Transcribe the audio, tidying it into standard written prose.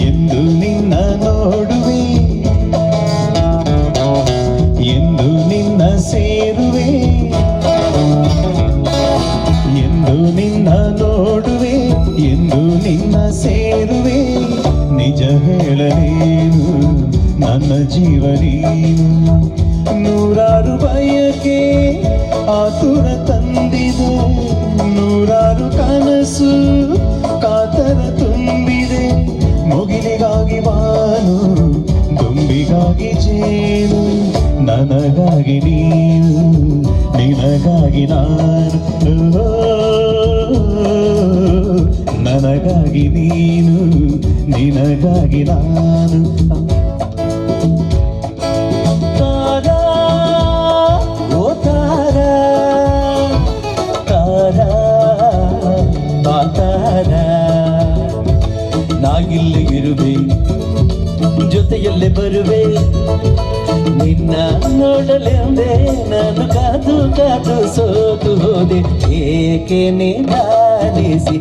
ಎಂದು ನಿನ್ನ ನೋಡುವೆ, ಎಂದು ನಿನ್ನ ಸೇರುವೆ, ಎಂದು ನಿನ್ನ ನೋಡುವೆ, ಎಂದು ನಿನ್ನ ಸೇರುವೆ. ನಿಜ ಹೇಳಲೇನು ನನ್ನ ಜೀವ ನೀನು. ನೂರಾರು ಬಯಕೆ ಆತುರ ತಂದಿದೆ, ನೂರಾರು ಕನಸು ಕಾತರ ತುಂಬಿದೆ. ಮುಗಿಲಿಗಾಗಿ ಬಾನು, ದುಂಬಿಗಾಗಿ ಜೇನು, ನನಗಾಗಿ ನೀನು, ನಿನಗಾಗಿ ನಾನು. ನನಗಾಗಿ ನೀನು, ನಿನಗಾಗಿ ನಾನು. ತಾರಾ ಓ ತಾರಾ, ತಾರಾ ತಾರಾ, ನಾಗಿಲ್ಲೇ ಇರುವೆ, ಜೊತೆಯಲ್ಲೇ ಬರುವೆ. ನಿನ್ನ ನೋಡಲೆಂದೇ ನಾನು ಕಾದು ಕಾದು ಸೋತು ಹೋದೆ. ಏಕೆ ನಿಧಾನಿಸಿ